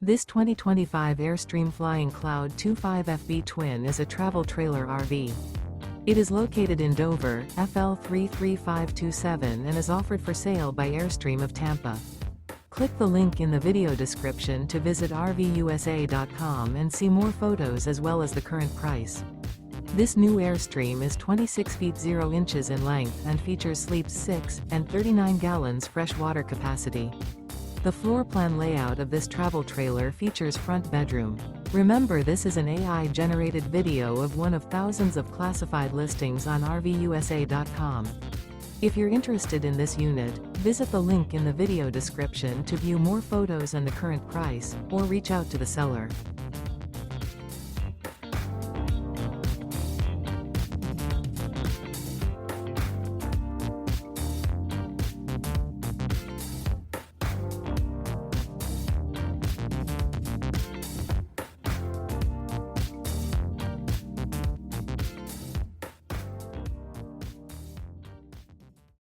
This 2025 Airstream Flying Cloud 25FB Twin is a travel trailer RV. It is located in Dover, FL 33527 and is offered for sale by Airstream of Tampa. Click the link in the video description to visit RVUSA.com and see more photos as well as the current price. This new Airstream is 26 feet 0 inches in length and features sleeps 6 and 39 gallons fresh water capacity. The floor plan layout of this travel trailer features front bedroom. Remember, this is an AI-generated video of one of thousands of classified listings on RVUSA.com. If you're interested in this unit, visit the link in the video description to view more photos and the current price, or reach out to the seller.